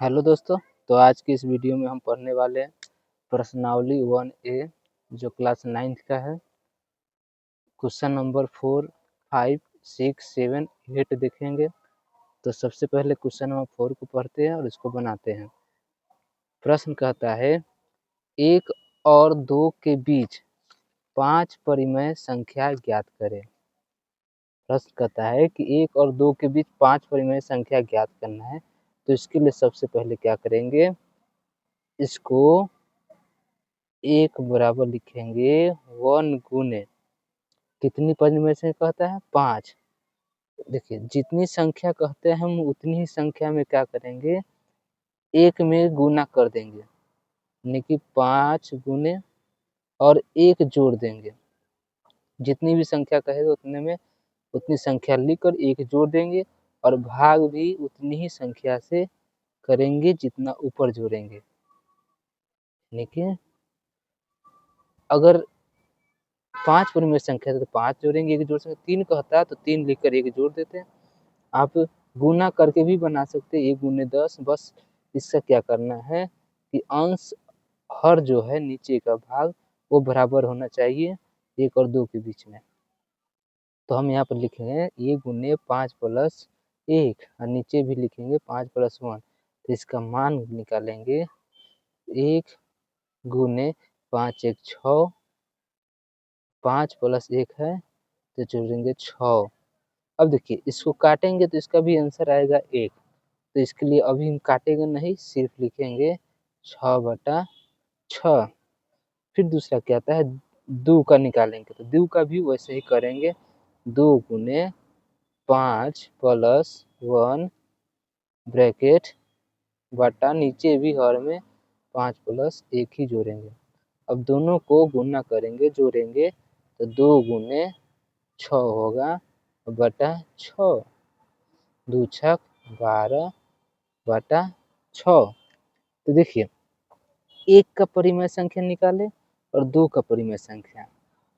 Hello दोस्तों। तो आज की इस वीडियो में हम पढ़ने वाले हैं प्रश्नावली 1A जो क्लास 9th का है। क्वेश्चन नंबर 4, 5, 6, 7, 8 देखेंगे। तो सबसे पहले क्वेश्चन नंबर 4 को पढ़ते हैं और इसको बनाते हैं। प्रश्न कहता है 1 और 2 के बीच 5 परिमेय संख्या ज्ञात करें। प्रश्न कहता है कि 1 और 2 के बीच 5 परिमेय संख्या ज्ञात करना है। तो इसके लिए सबसे पहले क्या करेंगे, इसको 1 बराबर लिखेंगे 1 गुने कितनी परिमेय संख्या कहता है 5। देखिए जितनी संख्या कहते हैं हम उतनी ही संख्या में क्या करेंगे, 1 में गुना कर देंगे, यानी कि 5 गुने और 1 जोड़ देंगे। जितनी भी संख्या कहेगा उतने में उतनी संख्या लिखकर 1 जोड़ देंगे और भाग भी उतनी ही संख्या से करेंगे जितना ऊपर जोड़ेंगे। यानी कि अगर 5 परिमेय संख्या है तो 5 जोड़ेंगे, 1 जोड़ सकते, 3 कहता है तो 3 लिखकर 1 जोड़ देते हैं। आप गुना करके भी बना सकते हैं, 1 गुने 10। बस इसका क्या करना है कि अंश हर जो है नीचे का भाग वो बराबर होना चाहिए 1 और 2 के बीच में। तो हम यहाँ पर लिखेंगे 1 गुने 5 प्लस 1 और नीचे भी लिखेंगे 5 प्लस 1। तो इसका मान निकालेंगे 1 गुने 5 1 6, 5 प्लस 1 है तो जोड़ेंगे 6। अब देखिए इसको काटेंगे तो इसका भी आंसर आएगा 1। तो इसके लिए अभी हम काटेंगे नहीं, सिर्फ लिखेंगे 6/6। फिर दूसरा क्या आता है 2 का निकालेंगे, तो 2 का भी वैसे ही करेंगे 2 गुने 5 प्लस 1 ब्रैकेट बटा नीचे भी हर में 5 प्लस 1 ही जोड़ेंगे। अब दोनों को गुना करेंगे, जोड़ेंगे तो 2 गुने 6 होगा बटा 6, 2 छक 12 बटा 6। तो देखिए 1 का परिमेय संख्या निकाले और 2 का परिमेय संख्या।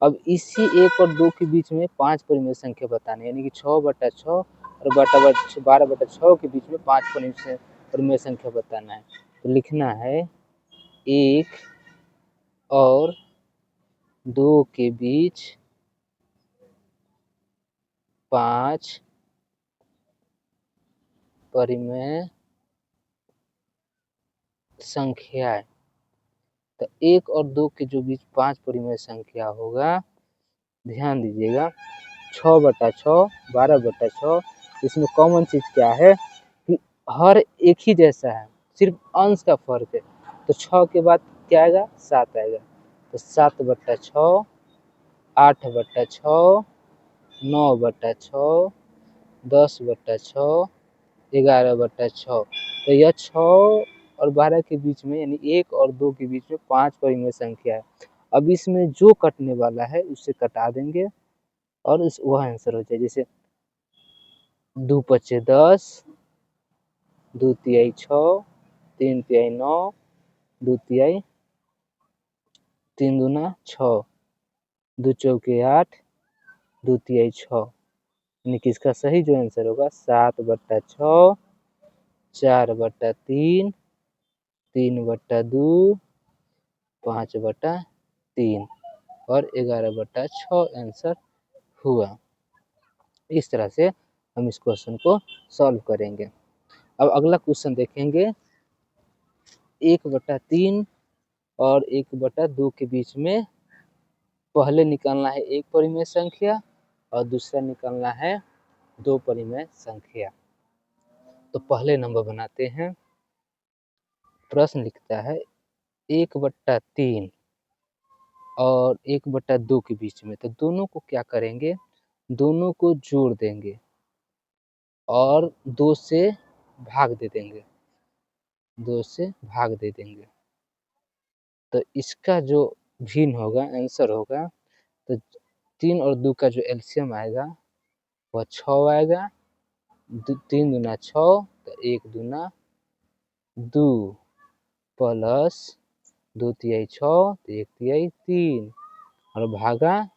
अब इसी 1 और 2 के बीच में 5 परिमेय संख्या बतानी है, यानी कि 6/6 और बटा 12/6 के बीच में 5 परिमेय संख्या बताना है। तो लिखना है 1 और 2 के बीच 5 परिमेय संख्या। तो 1 और 2 के जो बीच 5 परिमेय संख्या होगा, ध्यान दीजिएगा 6/6, 12/6। इसमें कॉमन चीज क्या है कि हर एक ही जैसा है, सिर्फ अंश का फर्क है। तो 6 के बाद क्या आएगा 7 आएगा। तो 7/6, 8/6, 9/6, 10/6, 11/6। तो यह 6 और 12 के बीच में यानी 1 और 2 के बीच में 5 परिमेय संख्या है। अब इसमें जो कटने वाला है उससे कटा देंगे और वह आंसर हो जाए। जैसे 2 पचे 10, 2 तिहाई 6, 3 तिहाई 9, 2 तिहाई 3 दूना 6, 2 चौके 8, 2 तिहाई 6। यानी कि इसका सही जो आंसर होगा 7/6, 4/3, 3/2, 5/3 और 11/6 आंसर हुआ। इस तरह से हम इस क्वेश्चन को सॉल्व करेंगे। अब अगला क्वेश्चन देखेंगे 1/3 और 1/2 के बीच में पहले निकालना है 1 परिमेय संख्या और दूसरा निकालना है 2 परिमेय संख्या। तो पहले नंबर बनाते हैं। प्रश्न लिखता है 1/3 और 1/2 के बीच में, तो दोनों को क्या करेंगे, दोनों को जोड़ देंगे और 2 से भाग दे देंगे, 2 से भाग दे देंगे। तो इसका जो भिन्न होगा आंसर होगा, तो 3 और 2 का जो एलसीएम आएगा वह 6 आएगा। 3 दूना 6, तो 1 दूना 2 प्लस 2 तिहाई 6, तो 1 तिहाई 3 और भागा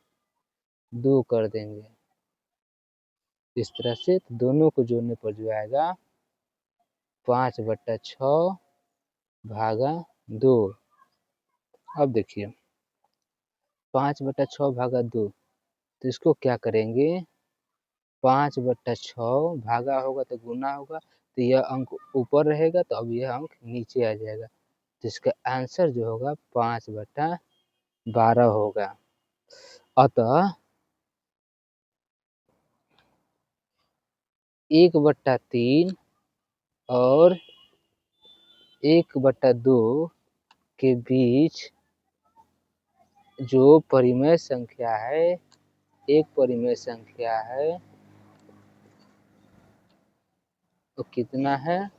2 कर देंगे। इस तरह से दोनों को जोड़ने पर जो आएगा 5/6 भागा 2। अब देखिए 5/6 भागा 2, तो इसको क्या करेंगे, 5/6 भागा होगा तो गुना होगा, तो यह अंक ऊपर रहेगा, तो अब यह अंक नीचे आ जाएगा, तो इसका आंसर जो होगा 5/12 होगा। अतः 1/3 और 1/2 के बीच जो परिमेय संख्या है, एक परिमेय संख्या है, तो कितना है,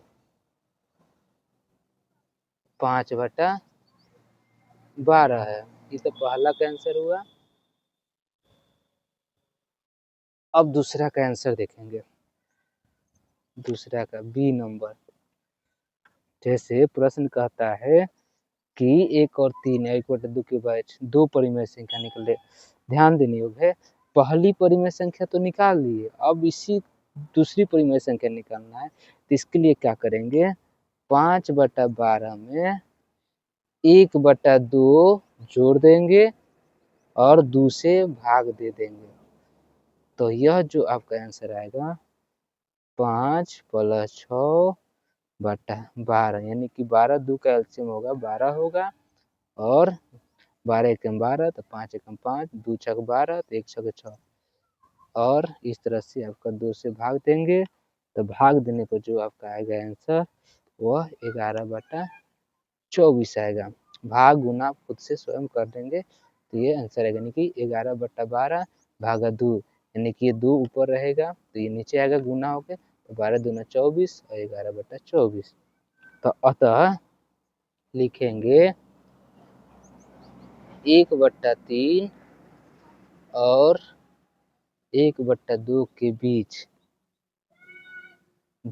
5/12 है। ये तो पहला का आंसर हुआ। अब दूसरा का आंसर देखेंगे, दूसरा का बी नंबर। जैसे प्रश्न कहता है कि 1 और 3 1/2 के बीच 2 परिमेय संख्या निकले। ध्यान देने योग्य है, पहली परिमेय संख्या तो निकाल लिए, अब इसी दूसरी परिमेय संख्या निकालना है, तो इसके लिए क्या करेंगे, 5/12 में 1/2 जोड़ देंगे और 2 से भाग दे देंगे, तो यह जो आपका आंसर आएगा 5 + 6/12, यानी कि 12 2 का एलसीएम होगा 12 होगा, और 12 एकम 12, तो 5 एकम 5, 2 छक 12, तो 1 छक 6, और इस तरह से आपका 2 से भाग देंगे, तो भाग देने पर जो आपका आएगा आंसर वह 11/24 आएगा। भाग गुना आप खुद से स्वयं कर देंगे, तो ये आंसर आएगा, यानी कि 11/12 भागा 2, यानी कि ये 2 ऊपर रहेगा, तो ये नीचे आएगा गुना होके, तो 12 दूना 24 और 11/24। तो अतः लिखेंगे 1/3 और 1/2 के बीच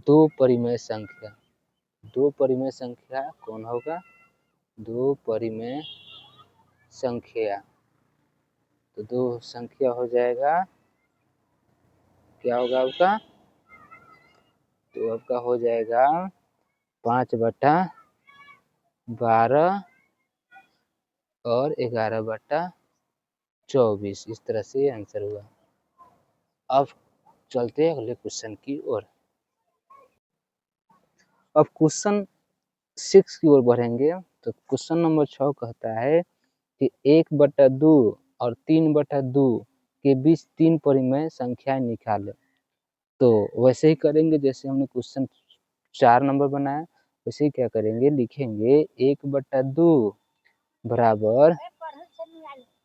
दो परिमेय संख्या, दो परिमेय संख्या कौन होगा, दो परिमेय संख्या, तो दो संख्या हो जाएगा, क्या होगा आपका, तो आपका हो जाएगा 5/12 और 11/24, इस तरह से आंसर हुआ। अब चलते हैं अगले क्वेश्चन की ओर। अब क्वेश्चन 6 की ओर बढ़ेंगे, तो क्वेश्चन नंबर 6 कहता है कि 1/2 और 3/2 के बीच 3 परिमेय संख्याएं निकालें। तो वैसे ही करेंगे जैसे हमने क्वेश्चन 4 नंबर बनाया, वैसे ही क्या करेंगे, लिखेंगे 1/2 बराबर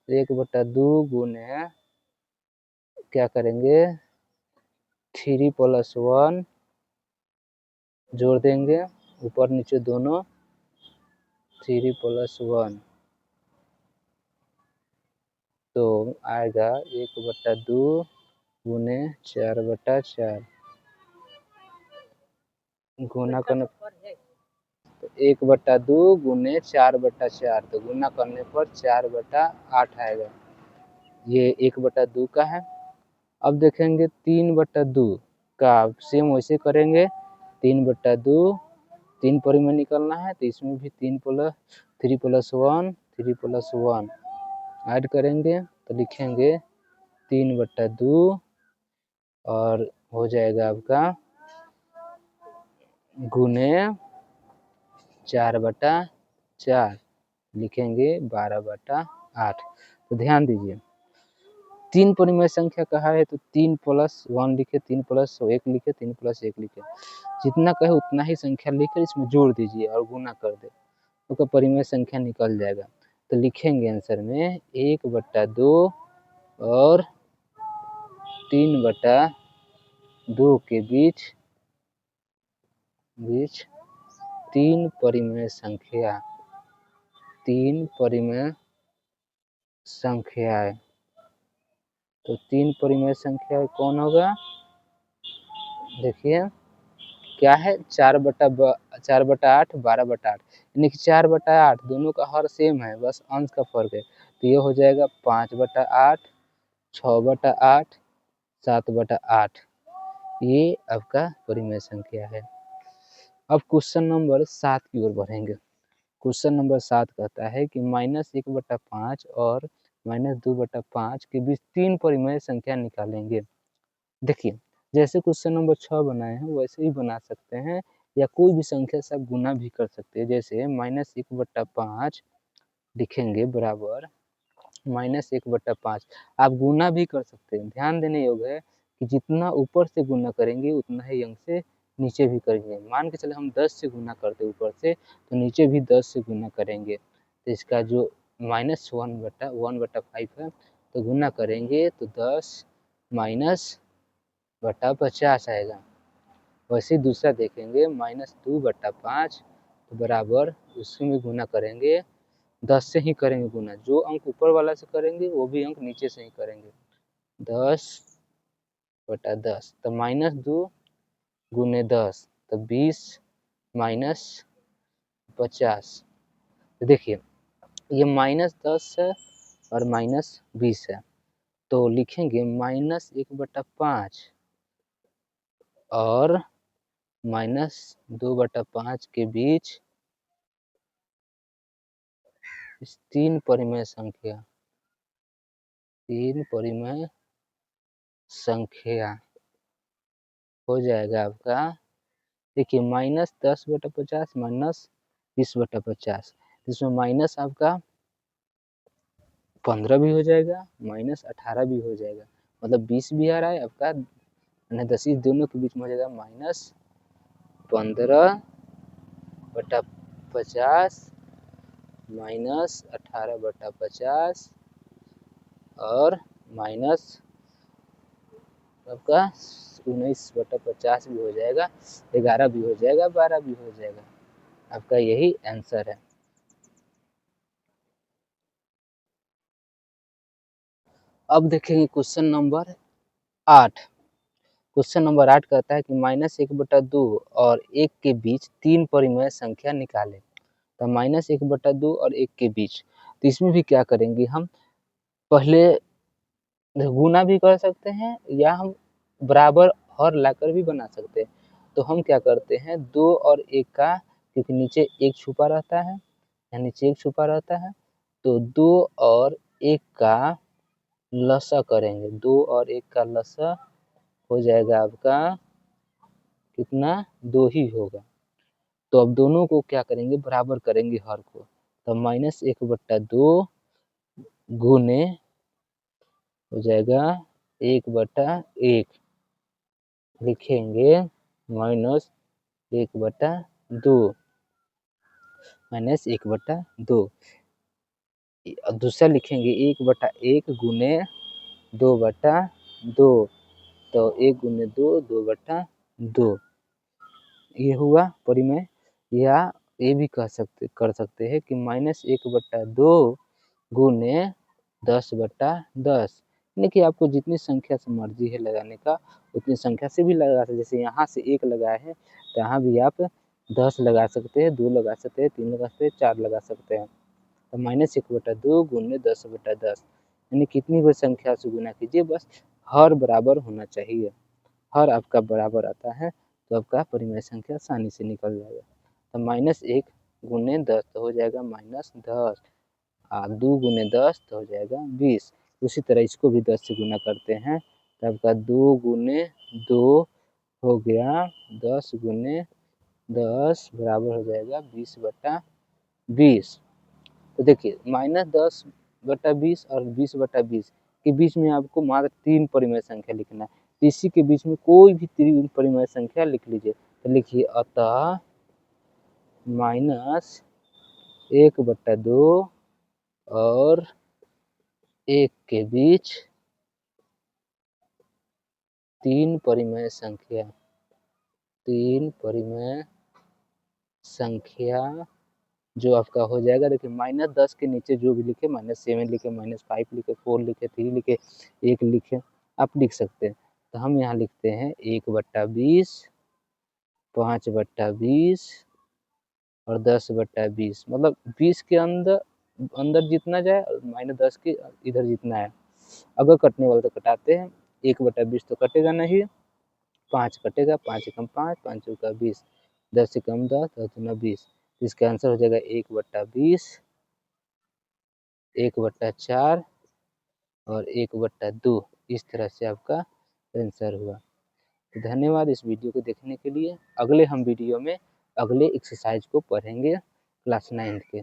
1/2 गुने क्या करेंगे, 3 + 1 जोड़ देंगे, ऊपर नीचे दोनों, 3 + 1, तो आएगा 1/2 गुने 4/4, गुना करने, तो 1/2 गुने 4/4, तो गुना करने पर 4/8 आएगा, ये 1/2 का है। अब देखेंगे 3/2 का, सेम वैसे करेंगे, 3/2 3 परिमेय निकलना है, तो इसमें भी 3 + 1 ऐड करेंगे, तो लिखेंगे 3/2 और हो जाएगा आपका गुने 4/4, लिखेंगे 12/8। तो ध्यान दीजिए, 3 परिमेय संख्या कहा है, तो 3 + 1 लिखे, 3 + 1 लिखे, 3 + 1 लिखे, जितना कहे उतना ही संख्या लिखकर इसमें जोड़ दीजिए और गुना कर दे, तो परिमेय संख्या निकल जाएगा। तो लिखेंगे आंसर में 1/2 और 3/2 के बीच 3 परिमेय संख्या, 3 परिमेय संख्याएं, तो 3 परिमेय संख्या कौन होगा, देखिए क्या है, 4/8 12/8, यानी कि 4/8 दोनों का हर सेम है, बस अंश का फर्क है, तो ये हो जाएगा 5/8 6/8 7/8, ये आपका परिमेय संख्या है। अब क्वेश्चन नंबर 7 की ओर बढ़ेंगे। क्वेश्चन नंबर 7 कहता है कि -1/5 और -2/5 के बीच 3 परिमेय संख्या निकालेंगे। देखिए, जैसे क्वेश्चन नंबर 6 बनाए हैं वैसे ही बना सकते हैं, या कोई भी संख्या से आप गुना भी कर सकते हैं। जैसे -1/5 लिखेंगे बराबर -1/5, आप गुना भी कर सकते हैं। ध्यान देने योग्य है कि जितना ऊपर से गुना करेंगे उतना ही अंक से नीचे भी करेंगे। मान के चले हम 10 से गुना करते ऊपर से, तो नीचे भी 10 से गुना करेंगे। तो इसका जो -1/5 है, तो गुना करेंगे तो 10 -50 आएगा। वैसे ही दूसरा देखेंगे -2/5, तो बराबर उसमें गुना करेंगे 10 से ही करेंगे गुना। जो अंक ऊपर वाला से करेंगे वो भी अंक नीचे से ही करेंगे। 10/10, तो -2 गुने 10, तो 20 -50। तो देखिए, ये -10 है और -20 है, तो लिखेंगे -1/5 और -2/5 के बीच इस 3 परिमेय संख्या हो जाएगा आपका। देखिए, -10/50 -20/50, इसमें माइनस आपका 15 भी हो जाएगा, -18 भी हो जाएगा, मतलब 20 भी आ रहा है आपका, 10 दोनों के बीच में हो जाएगा -15/50 -18/50 और माइनस आपका 19/50 भी हो जाएगा, 11 भी हो जाएगा, 12 भी हो जाएगा। आपका यही आंसर है। अब देखेंगे क्वेश्चन नंबर 8। क्वेश्चन नंबर 8 कहता है कि -1/2 और 1 के बीच 3 परिमेय संख्या निकालें। तो -1/2 और 1 के बीच, तो इसमें भी क्या करेंगे हम, पहले गुना भी कर सकते हैं या हम बराबर हर लाकर भी बना सकते हैं। तो हम क्या करते हैं, 2 और 1 का, क्योंकि नीचे 1 छुपा रहता है, यहाँ नीचे 1 छुपा रहता है, तो 2 और 1 का लसा करेंगे। 2 और 1 का लसा हो जाएगा आपका कितना, 2 ही होगा। तो अब दोनों को क्या करेंगे, बराबर करेंगे हर को। तो -1/2 गुने हो जाएगा 1/1, लिखेंगे -1/2 -1/2। दूसरा लिखेंगे 1/1 गुने 2/2, तो 1 गुने 2 2/2, ये हुआ परिमेय। या ये भी कर सकते हैं कि -1/2 गुने 10/10, यानी कि आपको जितनी संख्या से मर्जी है लगाने का उतनी संख्या से भी लगा सकते हैं। जैसे यहाँ से 1 लगाए हैं, तो यहाँ भी आप 10 लगा सकते हैं, 2 लगा सकते हैं, 3 लगा सकते हैं, 4 लगा सकते हैं। तो -1/2 गुने 10/10, यानी कितनी भी संख्या से गुना कीजिए, बस हर बराबर होना चाहिए। हर आपका बराबर आता है तो आपका परिमेय संख्या आसानी से निकल जाएगा। तो -1 गुने 10 तो हो जाएगा -10, 2 गुने 10 तो हो जाएगा 20। उसी तरह इसको भी 10 से गुना करते हैं, तो आपका 2 गुने 2 हो गया 10 गुने 10 बराबर हो जाएगा 20/20। तो देखिए, -10/20 और 20/20 के बीच में आपको मात्र 3 परिमेय संख्या लिखना है। इसी के बीच में कोई भी 3 परिमेय संख्या लिख लीजिए। तो लिखिए, अतः -1/2 और 1 के बीच 3 परिमेय संख्या जो आपका हो जाएगा। देखिए, -10 के नीचे जो भी लिखे, -7 लिखे, -5 लिखे, 4 लिखे, 3 लिखे, 1 लिखे, आप लिख सकते हैं। तो हम यहाँ लिखते हैं 1/20, 5/20 और 10/20, मतलब 20 के अंदर अंदर जितना जाए और -10 के इधर जितना है। अगर कटने वाला तो कटाते हैं, 1/20 तो कटेगा नहीं, 5 कटेगा, 5 एकम 5, 5 चौका 20, 10 से कम 10, 10 दूना 20। इसका आंसर हो जाएगा 1/20, 1/4 और 1/2। इस तरह से आपका आंसर हुआ। तो धन्यवाद इस वीडियो को देखने के लिए। अगले हम वीडियो में अगले एक्सरसाइज को पढ़ेंगे क्लास 9 के।